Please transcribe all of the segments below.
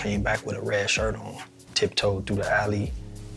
came back with a red shirt on, tiptoed through the alley,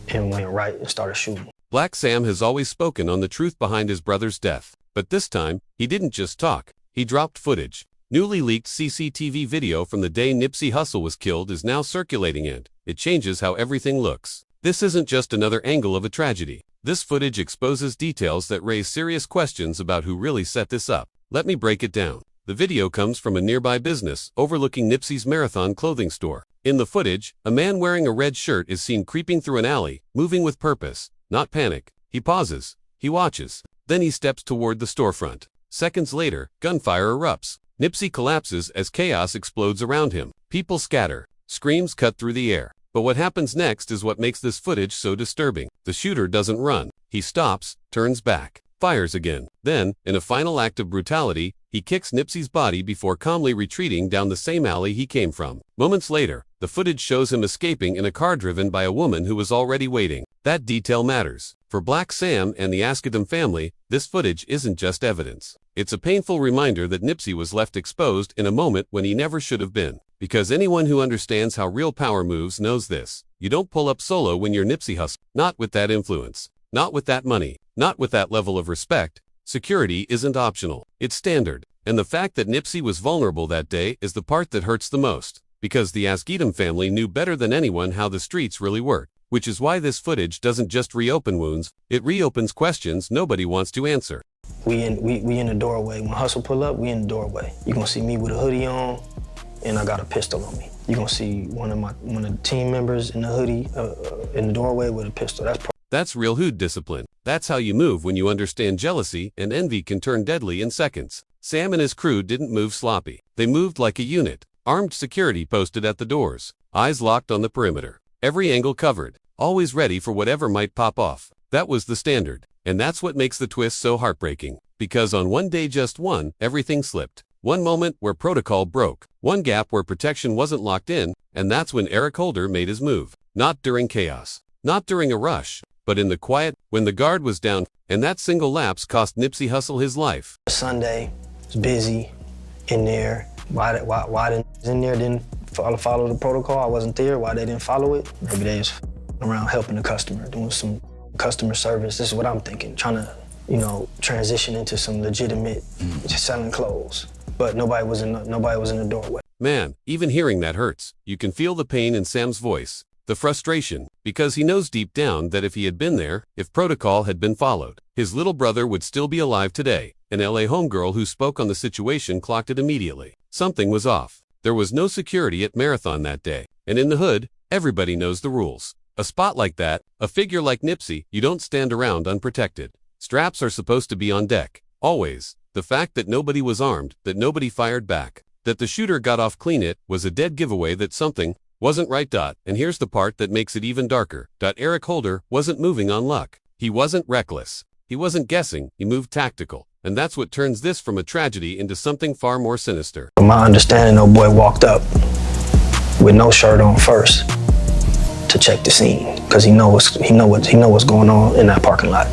and went right and started shooting. Blacc Sam has always spoken on the truth behind his brother's death. But this time, he didn't just talk, he dropped footage. Newly leaked CCTV video from the day Nipsey Hussle was killed is now circulating, and it changes how everything looks. This isn't just another angle of a tragedy. This footage exposes details that raise serious questions about who really set this up. Let me break it down. The video comes from a nearby business overlooking Nipsey's Marathon clothing store. In the footage, a man wearing a red shirt is seen creeping through an alley, moving with purpose, not panic. He pauses, he watches, then he steps toward the storefront. Seconds later, gunfire erupts. Nipsey collapses as chaos explodes around him. People scatter, screams cut through the air. But what happens next is what makes this footage so disturbing. The shooter doesn't run. He stops, turns back, fires again. Then, in a final act of brutality, he kicks Nipsey's body before calmly retreating down the same alley he came from. Moments later, the footage shows him escaping in a car driven by a woman who was already waiting. That detail matters. For Blacc Sam and the Askedam family, this footage isn't just evidence. It's a painful reminder that Nipsey was left exposed in a moment when he never should have been. Because anyone who understands how real power moves knows this. You don't pull up solo when you're Nipsey Hussle. Not with that influence. Not with that money. Not with that level of respect. Security isn't optional. It's standard. And the fact that Nipsey was vulnerable that day is the part that hurts the most. Because the Askedam family knew better than anyone how the streets really work. Which is why this footage doesn't just reopen wounds, it reopens questions nobody wants to answer. We in the doorway. When Hussle pull up, we in the doorway. You gonna see me with a hoodie on, and I got a pistol on me. You gonna see one of the team members in the hoodie in the doorway with a pistol. That's real hood discipline. That's how you move when you understand jealousy and envy can turn deadly in seconds. Sam and his crew didn't move sloppy. They moved like a unit. Armed security posted at the doors. Eyes locked on the perimeter. Every angle covered. Always ready for whatever might pop off. That was the standard. And that's what makes the twist so heartbreaking. Because on one day, just one, everything slipped. One moment where protocol broke. One gap where protection wasn't locked in. And that's when Eric Holder made his move. Not during chaos. Not during a rush. But in the quiet, when the guard was down. And that single lapse cost Nipsey Hussle his life. Sunday, it was busy in there. Why in there didn't follow the protocol? I wasn't there. Why they didn't follow it? Maybe they was around helping the customer, doing some customer service. This is what I'm thinking, trying to, transition into some legitimate selling clothes. But nobody was in the doorway. Man, even hearing that hurts. You can feel the pain in Sam's voice, the frustration, because he knows deep down that if he had been there, if protocol had been followed, his little brother would still be alive today. An LA homegirl who spoke on the situation clocked it immediately. Something was off. There was no security at Marathon that day. And in the hood, everybody knows the rules. A spot like that, a figure like Nipsey, you don't stand around unprotected. Straps are supposed to be on deck. Always. The fact that nobody was armed, that nobody fired back, that the shooter got off clean, it was a dead giveaway that something wasn't right. And here's the part that makes it even darker. Eric Holder wasn't moving on luck. He wasn't reckless. He wasn't guessing. He moved tactical. And that's what turns this from a tragedy into something far more sinister. From my understanding, old boy walked up with no shirt on first to check the scene because he know what's going on in that parking lot.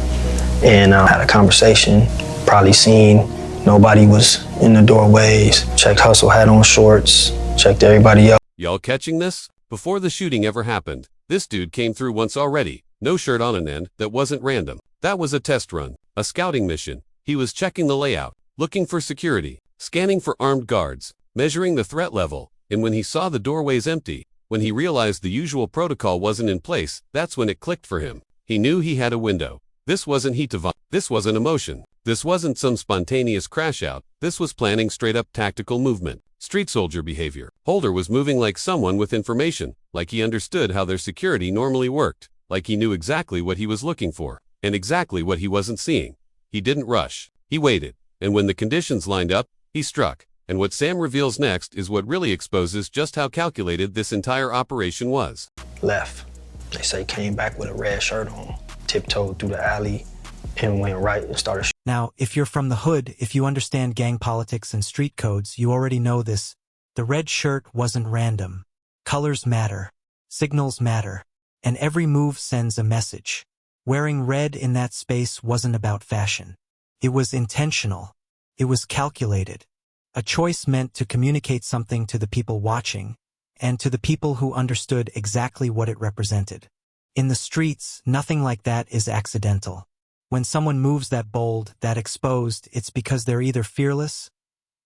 And I had a conversation, probably seen nobody was in the doorways, checked Hussle had on shorts, checked everybody else. Y'all catching this? Before the shooting ever happened, this dude came through once already. No shirt on an end, that wasn't random. That was a test run, a scouting mission. He was checking the layout, looking for security, scanning for armed guards, measuring the threat level, and when he saw the doorways empty, when he realized the usual protocol wasn't in place, that's when it clicked for him. He knew he had a window. This wasn't heat of this wasn't emotion. This wasn't some spontaneous crash out. This was planning straight up tactical movement. Street soldier behavior. Holder was moving like someone with information, like he understood how their security normally worked, like he knew exactly what he was looking for, and exactly what he wasn't seeing. He didn't rush. He waited. And when the conditions lined up, he struck. And what Sam reveals next is what really exposes just how calculated this entire operation was. Left. They say came back with a red shirt on, tiptoed through the alley, and went right and started shooting. Now, if you're from the hood, if you understand gang politics and street codes, you already know this. The red shirt wasn't random. Colors matter. Signals matter. And every move sends a message. Wearing red in that space wasn't about fashion. It was intentional. It was calculated. A choice meant to communicate something to the people watching. and to the people who understood exactly what it represented. In the streets, nothing like that is accidental. When someone moves that bold, that exposed, it's because they're either fearless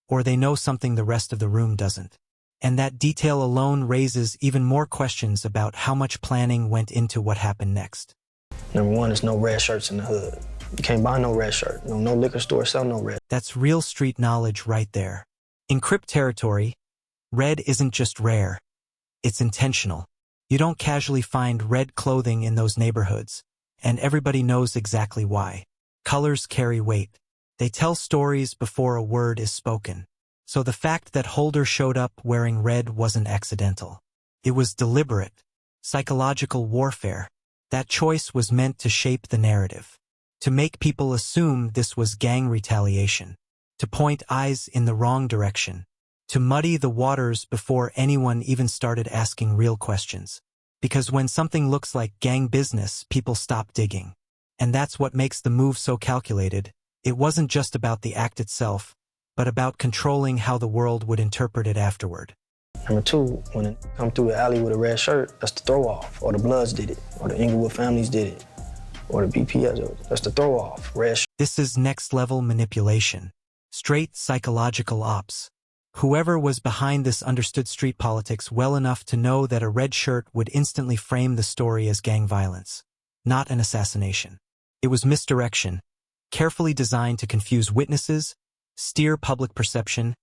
or they know something the rest of the room doesn't. And that detail alone raises even more questions about how much planning went into what happened next. Number one, there's no red shirts in the hood. You can't buy no red shirt. No liquor store sell no red. That's real street knowledge right there. In Crip territory, red isn't just rare, it's intentional. You don't casually find red clothing in those neighborhoods, and everybody knows exactly why. Colors carry weight. They tell stories before a word is spoken. So the fact that Holder showed up wearing red wasn't accidental. It was deliberate, psychological warfare. That choice was meant to shape the narrative, to make people assume this was gang retaliation, to point eyes in the wrong direction, to muddy the waters before anyone even started asking real questions. Because when something looks like gang business, people stop digging. And that's what makes the move so calculated. It wasn't just about the act itself, but about controlling how the world would interpret it afterward. Number two, when it come through the alley with a red shirt, that's the throw-off. Or the Bloods did it, or the Inglewood families did it, or the BPS, that's the throw-off, red shirt. This is next-level manipulation. Straight psychological ops. Whoever was behind this understood street politics well enough to know that a red shirt would instantly frame the story as gang violence, not an assassination. It was misdirection, carefully designed to confuse witnesses, steer public perception,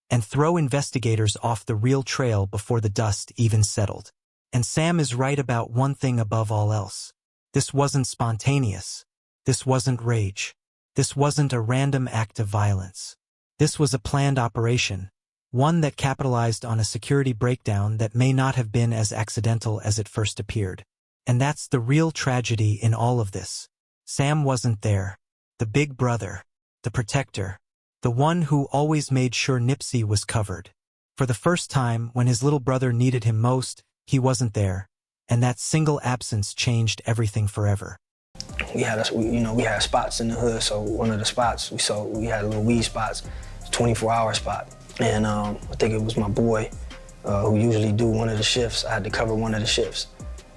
and throw investigators off the real trail before the dust even settled. And Sam is right about one thing above all else. This wasn't spontaneous. This wasn't rage. This wasn't a random act of violence. This was a planned operation, one that capitalized on a security breakdown that may not have been as accidental as it first appeared. And that's the real tragedy in all of this. Sam wasn't there. The big brother, the protector, the one who always made sure Nipsey was covered. For the first time, when his little brother needed him most, he wasn't there, and that single absence changed everything forever. We had spots in the hood, so one of the spots we had little weed spots, 24-hour spot. And I think it was my boy who usually do one of the shifts. I had to cover one of the shifts.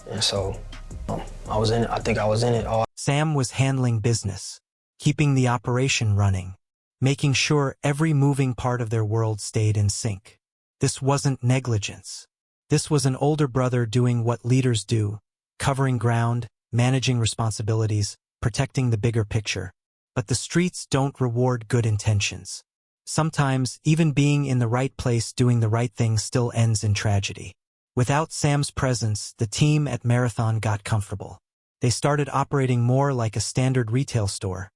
And so I think I was in it all. Sam was handling business, keeping the operation running, making sure every moving part of their world stayed in sync. This wasn't negligence. This was an older brother doing what leaders do, covering ground, managing responsibilities, protecting the bigger picture. But the streets don't reward good intentions. Sometimes, even being in the right place doing the right thing still ends in tragedy. Without Sam's presence, the team at Marathon got comfortable. They started operating more like a standard retail store,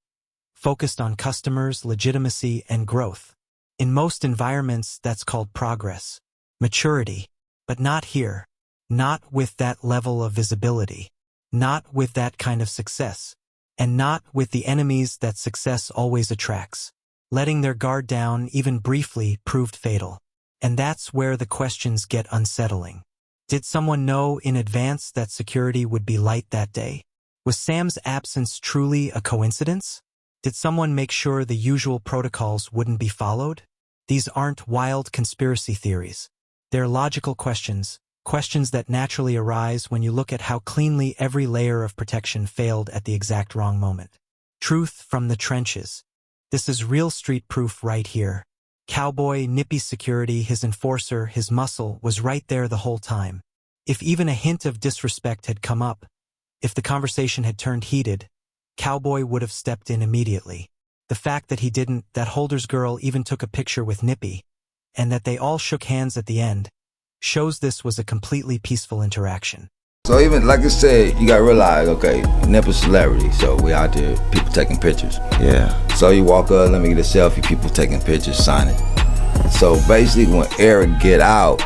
focused on customers, legitimacy, and growth. In most environments, that's called progress, maturity. But not here. Not with that level of visibility. Not with that kind of success. And not with the enemies that success always attracts. Letting their guard down, even briefly, proved fatal. And that's where the questions get unsettling. Did someone know in advance that security would be light that day? Was Sam's absence truly a coincidence? Did someone make sure the usual protocols wouldn't be followed? These aren't wild conspiracy theories. They're logical questions, questions that naturally arise when you look at how cleanly every layer of protection failed at the exact wrong moment. Truth from the trenches. This is real street proof right here. Cowboy, Nippy's security, his enforcer, his muscle was right there the whole time. If even a hint of disrespect had come up, if the conversation had turned heated, Cowboy would have stepped in immediately. The fact that he didn't, that Holder's girl even took a picture with Nippy, and that they all shook hands at the end, shows this was a completely peaceful interaction. So even, like I said, you gotta realize, okay, Nip is a celebrity, so we out there, people taking pictures. Yeah. So you walk up, let me get a selfie, people taking pictures, signing. So basically when Eric get out,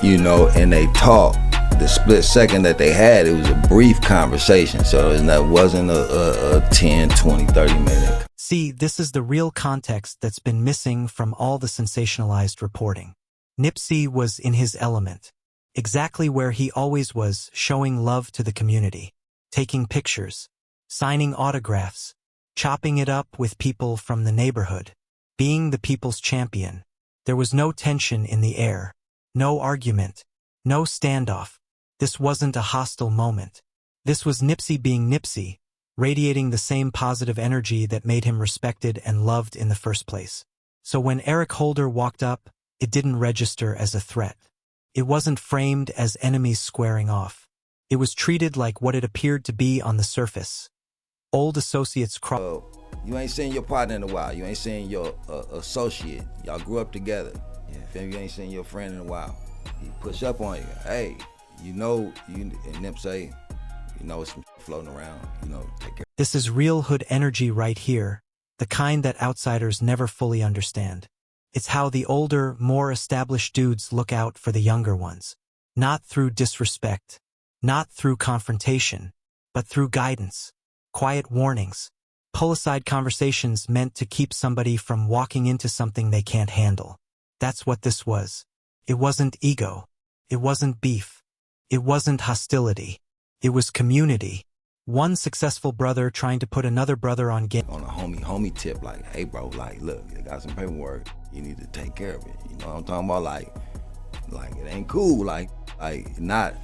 and they talk, the split second that they had, it was a brief conversation. So it wasn't a 10, 20, 30 minute. See, this is the real context that's been missing from all the sensationalized reporting. Nipsey was in his element, exactly where he always was, showing love to the community, taking pictures, signing autographs, chopping it up with people from the neighborhood, being the people's champion. There was no tension in the air, no argument, No standoff. This wasn't a hostile moment. This was Nipsey being Nipsey, radiating the same positive energy that made him respected and loved in the first place. So when Eric Holder walked up, it didn't register as a threat. It wasn't framed as enemies squaring off. It was treated like what it appeared to be on the surface. Old associates you ain't seen your partner in a while. You ain't seen your associate. Y'all grew up together. Yeah, you ain't seen your friend in a while. He push up on you. Hey, and Nip say, it's some floating around, take care. This is real hood energy right here, the kind that outsiders never fully understand. It's how the older, more established dudes look out for the younger ones. Not through disrespect, not through confrontation, but through guidance, quiet warnings, pull-aside conversations meant to keep somebody from walking into something they can't handle. That's what this was. It wasn't ego. It wasn't beef. It wasn't hostility. It was community. One successful brother trying to put another brother on game. On a homie tip, like, hey bro, like, look, I got some paperwork. You need to take care of it. You know what I'm talking about? Like it ain't cool. Like not,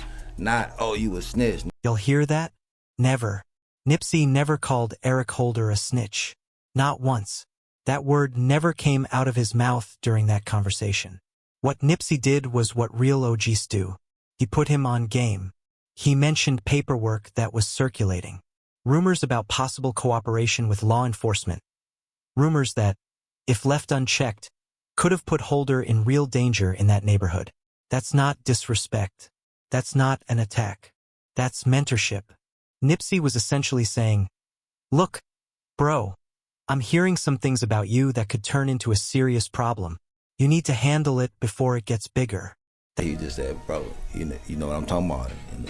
oh, you a snitch. You'll hear that? Never. Nipsey never called Eric Holder a snitch. Not once. That word never came out of his mouth during that conversation. What Nipsey did was what real OGs do. He put him on game. He mentioned paperwork that was circulating. Rumors about possible cooperation with law enforcement. Rumors that, if left unchecked, could have put Holder in real danger in that neighborhood. That's not disrespect. That's not an attack. That's mentorship. Nipsey was essentially saying, look, bro, I'm hearing some things about you that could turn into a serious problem. You need to handle it before it gets bigger. He just said, bro, you know what I'm talking about? And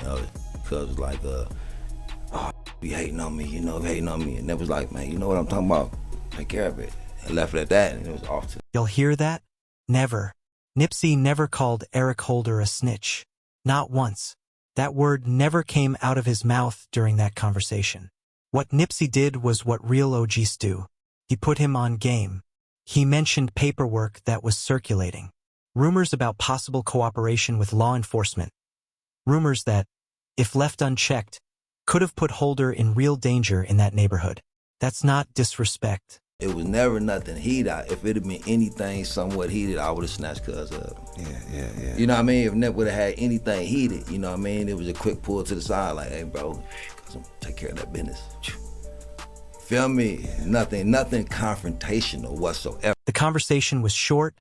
cuz like, oh, you hating on me, hating on me. And that was like, man, you know what I'm talking about? Take care of it. And left it at that, and it was off to. You'll hear that? Never. Nipsey never called Eric Holder a snitch. Not once. That word never came out of his mouth during that conversation. What Nipsey did was what real OGs do. He put him on game. He mentioned paperwork that was circulating. Rumors about possible cooperation with law enforcement. Rumors that, if left unchecked, could have put Holder in real danger in that neighborhood. That's not disrespect. It was never nothing heated. If it had been anything somewhat heated, I would have snatched cuz up. Yeah. You know what I mean? If Nip would have had anything heated, you know what I mean? It was a quick pull to the side, like, hey bro, take care of that business. Feel me? Nothing confrontational whatsoever. The conversation was short,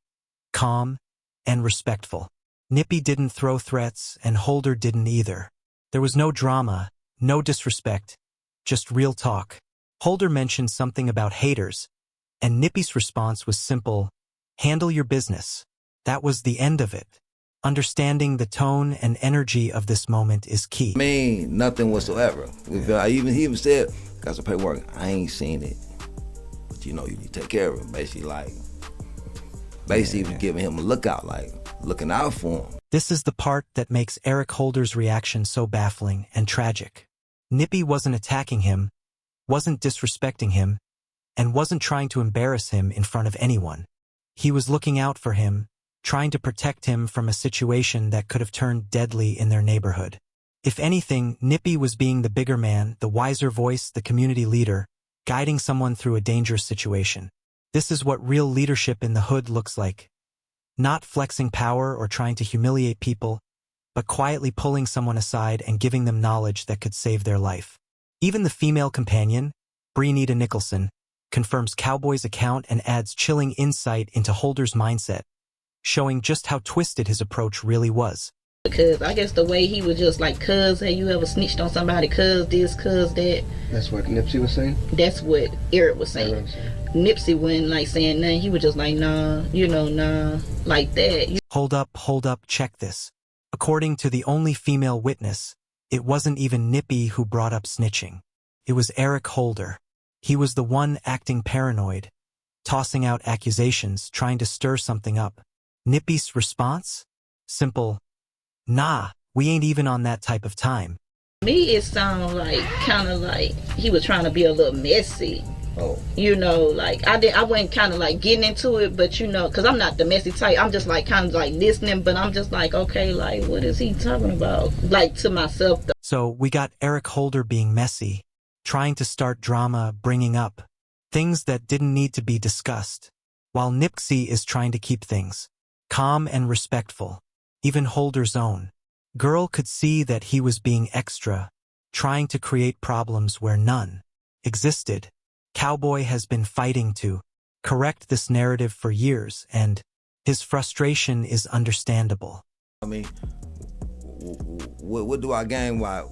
calm, and respectful. Nippy didn't throw threats, and Holder didn't either. There was no drama, no disrespect, just real talk. Holder mentioned something about haters, and Nippy's response was simple, handle your business. That was the end of it. Understanding the tone and energy of this moment is key. I mean, nothing whatsoever. He even said, got some paperwork, I ain't seen it, but you need to take care of it. Basically giving him a lookout, like looking out for him. This is the part that makes Eric Holder's reaction so baffling and tragic. Nippy wasn't attacking him, wasn't disrespecting him, and wasn't trying to embarrass him in front of anyone. He was looking out for him, trying to protect him from a situation that could have turned deadly in their neighborhood. If anything, Nippy was being the bigger man, the wiser voice, the community leader, guiding someone through a dangerous situation. This is what real leadership in the hood looks like. Not flexing power or trying to humiliate people, but quietly pulling someone aside and giving them knowledge that could save their life. Even the female companion, Breanita Nicholson, confirms Cowboy's account and adds chilling insight into Holder's mindset, showing just how twisted his approach really was. Because I guess the way he was just like, cuz, have you ever snitched on somebody, cuz this, cuz that. That's what Nipsey was saying? That's what Eric was saying. Nipsey wasn't like saying nothing. He was just like, nah, nah, like that. Hold up, check this. According to the only female witness, it wasn't even Nippy who brought up snitching. It was Eric Holder. He was the one acting paranoid, tossing out accusations, trying to stir something up. Nippy's response? Simple, nah, we ain't even on that type of time. Me, it sounded like, kind of like he was trying to be a little messy. Oh. You know, like I wasn't kind of like getting into it, but you know, because I'm not the messy type. I'm just like kind of like listening, but I'm just like, okay, like what is he talking about? Like to myself though. So we got Eric Holder being messy, trying to start drama, bringing up things that didn't need to be discussed, while Nipsey is trying to keep things calm and respectful. Even Holder's own girl could see that he was being extra, trying to create problems where none existed. Cowboy has been fighting to correct this narrative for years, and his frustration is understandable. I mean, what do I gain? Why,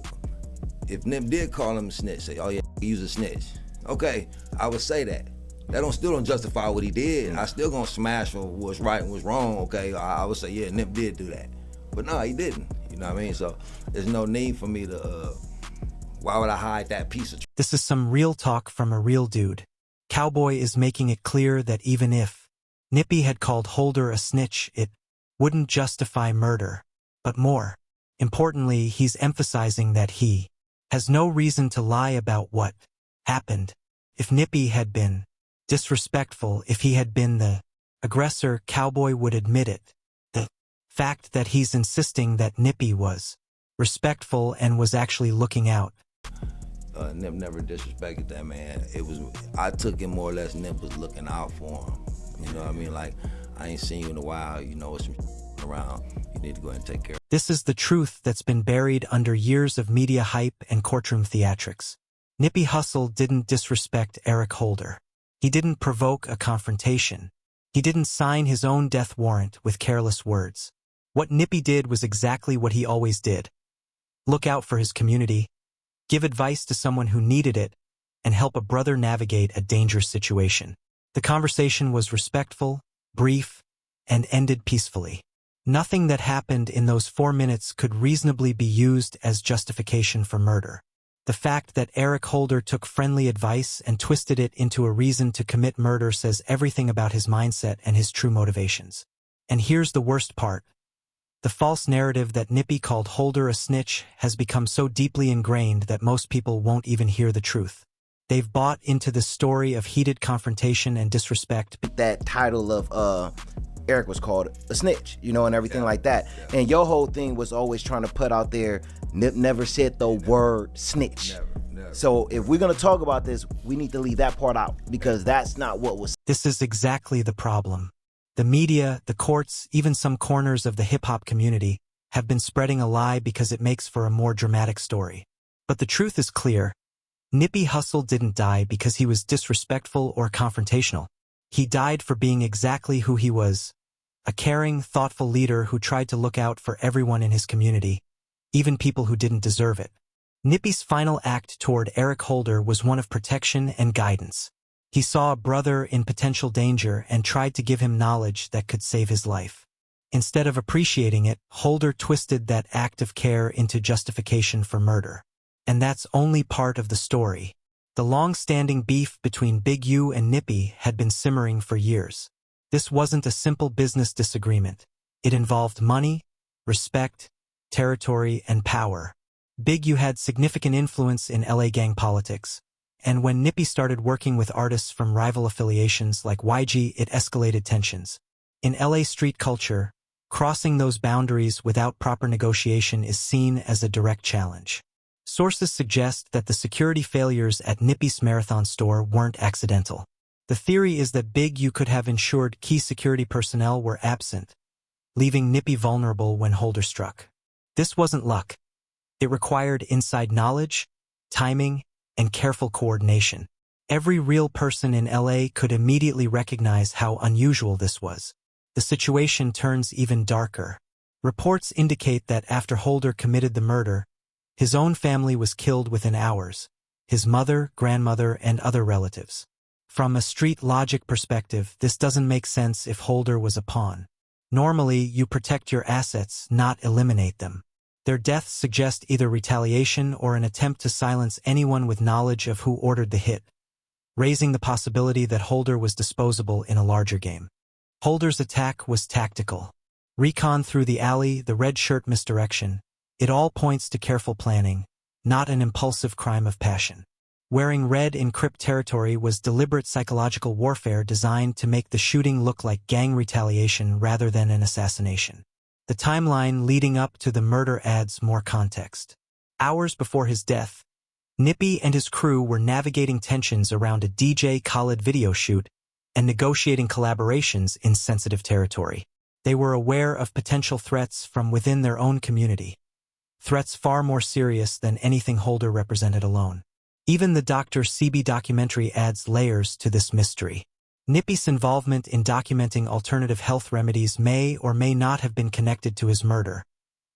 if Nip did call him a snitch, say, oh yeah, he's a snitch. Okay, I would say that. That still don't justify what he did. I still gonna smash for what's right and what's wrong, okay? I would say, yeah, Nip did do that. But no, he didn't, you know what I mean? So there's no need for me to, why would I hide that piece of This is some real talk from a real dude. Cowboy is making it clear that even if Nippy had called Holder a snitch, it wouldn't justify murder. But more importantly, he's emphasizing that he has no reason to lie about what happened. If Nippy had been disrespectful, if he had been the aggressor, Cowboy would admit it. The fact that he's insisting that Nippy was respectful and was actually looking out. Nip never disrespected that man. I took it more or less Nip was looking out for him. You know what I mean? Like, I ain't seen you in a while, you know, it's some around. You need to go ahead and take care of it. This is the truth that's been buried under years of media hype and courtroom theatrics. Nipsey Hussle didn't disrespect Eric Holder. He didn't provoke a confrontation. He didn't sign his own death warrant with careless words. What Nippy did was exactly what he always did. Look out for his community, give advice to someone who needed it, and help a brother navigate a dangerous situation. The conversation was respectful, brief, and ended peacefully. Nothing that happened in those 4 minutes could reasonably be used as justification for murder. The fact that Eric Holder took friendly advice and twisted it into a reason to commit murder says everything about his mindset and his true motivations. And here's the worst part. The false narrative that Nippy called Holder a snitch has become so deeply ingrained that most people won't even hear the truth. They've bought into the story of heated confrontation and disrespect. That title of Eric was called a snitch, you know, and everything like that. Yeah. And your whole thing was always trying to put out there, Nip never said the word snitch. Never. So if we're going to talk about this, we need to leave that part out because that's not what was. This is exactly the problem. The media, the courts, even some corners of the hip-hop community have been spreading a lie because it makes for a more dramatic story. But the truth is clear. Nipsey Hussle didn't die because he was disrespectful or confrontational. He died for being exactly who he was. A caring, thoughtful leader who tried to look out for everyone in his community, even people who didn't deserve it. Nippy's final act toward Eric Holder was one of protection and guidance. He saw a brother in potential danger and tried to give him knowledge that could save his life. Instead of appreciating it, Holder twisted that act of care into justification for murder. And that's only part of the story. The long-standing beef between Big U and Nippy had been simmering for years. This wasn't a simple business disagreement. It involved money, respect, territory, and power. Big U had significant influence in LA gang politics, and when Nippy started working with artists from rival affiliations like YG, it escalated tensions. In LA street culture, crossing those boundaries without proper negotiation is seen as a direct challenge. Sources suggest that the security failures at Nippy's Marathon store weren't accidental. The theory is that Big U could have ensured key security personnel were absent, leaving Nippy vulnerable when Holder struck. This wasn't luck. It required inside knowledge, timing, and careful coordination. Every real person in LA could immediately recognize how unusual this was. The situation turns even darker. Reports indicate that after Holder committed the murder, his own family was killed within hours, his mother, grandmother, and other relatives. From a street logic perspective, this doesn't make sense if Holder was a pawn. Normally, you protect your assets, not eliminate them. Their deaths suggest either retaliation or an attempt to silence anyone with knowledge of who ordered the hit, raising the possibility that Holder was disposable in a larger game. Holder's attack was tactical. Recon through the alley, the red shirt misdirection. It all points to careful planning, not an impulsive crime of passion. Wearing red in Crip territory was deliberate psychological warfare designed to make the shooting look like gang retaliation rather than an assassination. The timeline leading up to the murder adds more context. Hours before his death, Nippy and his crew were navigating tensions around a DJ Khaled video shoot and negotiating collaborations in sensitive territory. They were aware of potential threats from within their own community, threats far more serious than anything Holder represented alone. Even the Dr. CB documentary adds layers to this mystery. Nippy's involvement in documenting alternative health remedies may or may not have been connected to his murder,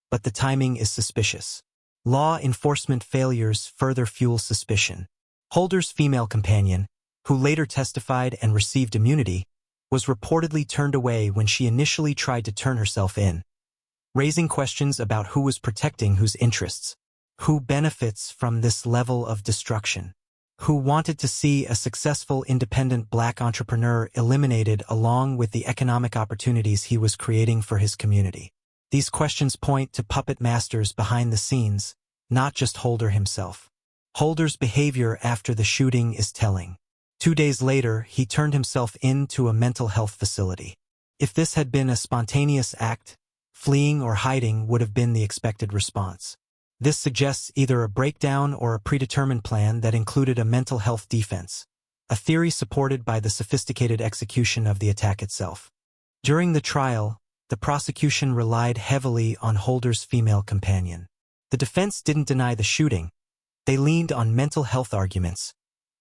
but the timing is suspicious. Law enforcement failures further fuel suspicion. Holder's female companion, who later testified and received immunity, was reportedly turned away when she initially tried to turn herself in, raising questions about who was protecting whose interests, who benefits from this level of destruction, who wanted to see a successful independent Black entrepreneur eliminated along with the economic opportunities he was creating for his community. These questions point to puppet masters behind the scenes, not just Holder himself. Holder's behavior after the shooting is telling. 2 days later, he turned himself into a mental health facility. If this had been a spontaneous act, fleeing or hiding would have been the expected response. This suggests either a breakdown or a predetermined plan that included a mental health defense, a theory supported by the sophisticated execution of the attack itself. During the trial, the prosecution relied heavily on Holder's female companion. The defense didn't deny the shooting. They leaned on mental health arguments,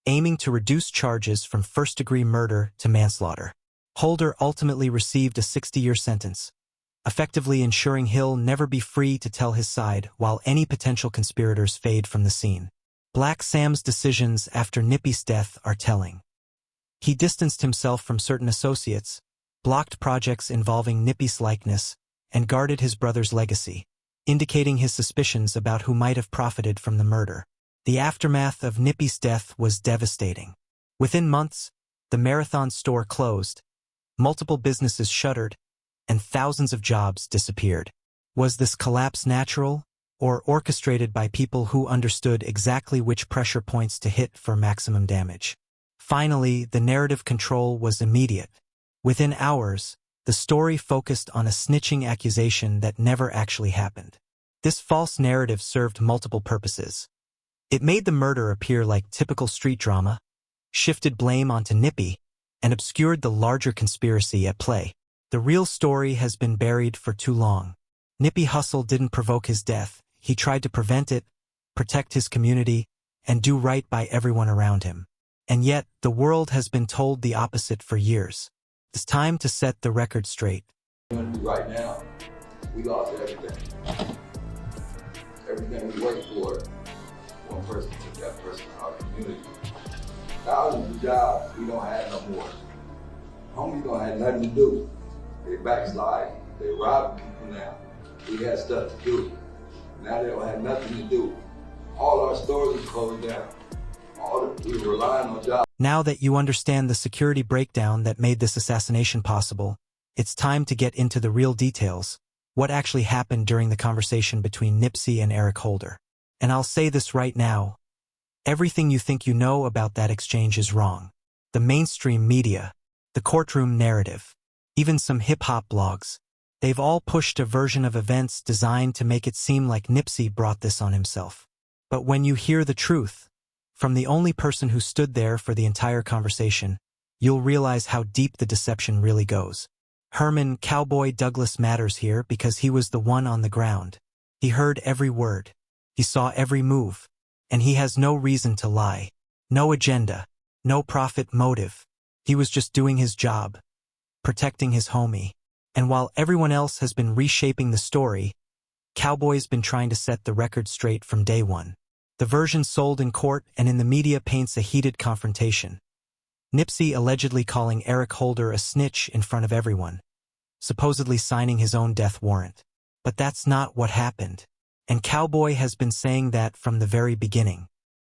aiming to reduce charges from first-degree murder to manslaughter. Holder ultimately received a 60-year sentence, effectively ensuring he'll never be free to tell his side while any potential conspirators fade from the scene. Blacc Sam's decisions after Nippy's death are telling. He distanced himself from certain associates, blocked projects involving Nippy's likeness, and guarded his brother's legacy, indicating his suspicions about who might have profited from the murder. The aftermath of Nippy's death was devastating. Within months, the Marathon store closed, multiple businesses shuttered, and thousands of jobs disappeared. Was this collapse natural, or orchestrated by people who understood exactly which pressure points to hit for maximum damage? Finally, the narrative control was immediate. Within hours, the story focused on a snitching accusation that never actually happened. This false narrative served multiple purposes. It made the murder appear like typical street drama, shifted blame onto Nippy, and obscured the larger conspiracy at play. The real story has been buried for too long. Nipsey Hussle didn't provoke his death. He tried to prevent it, protect his community, and do right by everyone around him. And yet, the world has been told the opposite for years. It's time to set the record straight. Right now, we lost everything. Everything we worked for, one person took that person out of the community. Thousands of jobs we don't have no more. Homies don't have nothing to do. They backslide. They rob people now. We had stuff to do. Now they don't have nothing to do. All our stores are closed down. We were relying on jobs. Now that you understand the security breakdown that made this assassination possible, it's time to get into the real details. What actually happened during the conversation between Nipsey and Eric Holder. And I'll say this right now. Everything you think you know about that exchange is wrong. The mainstream media, the courtroom narrative, even some hip-hop blogs, they've all pushed a version of events designed to make it seem like Nipsey brought this on himself. But when you hear the truth, from the only person who stood there for the entire conversation, you'll realize how deep the deception really goes. Herman "Cowboy" Douglas matters here because he was the one on the ground. He heard every word. He saw every move. And he has no reason to lie. No agenda. No profit motive. He was just doing his job. Protecting his homie. And while everyone else has been reshaping the story, Cowboy's been trying to set the record straight from day one. The version sold in court and in the media paints a heated confrontation. Nipsey allegedly calling Eric Holder a snitch in front of everyone, supposedly signing his own death warrant. But that's not what happened. And Cowboy has been saying that from the very beginning.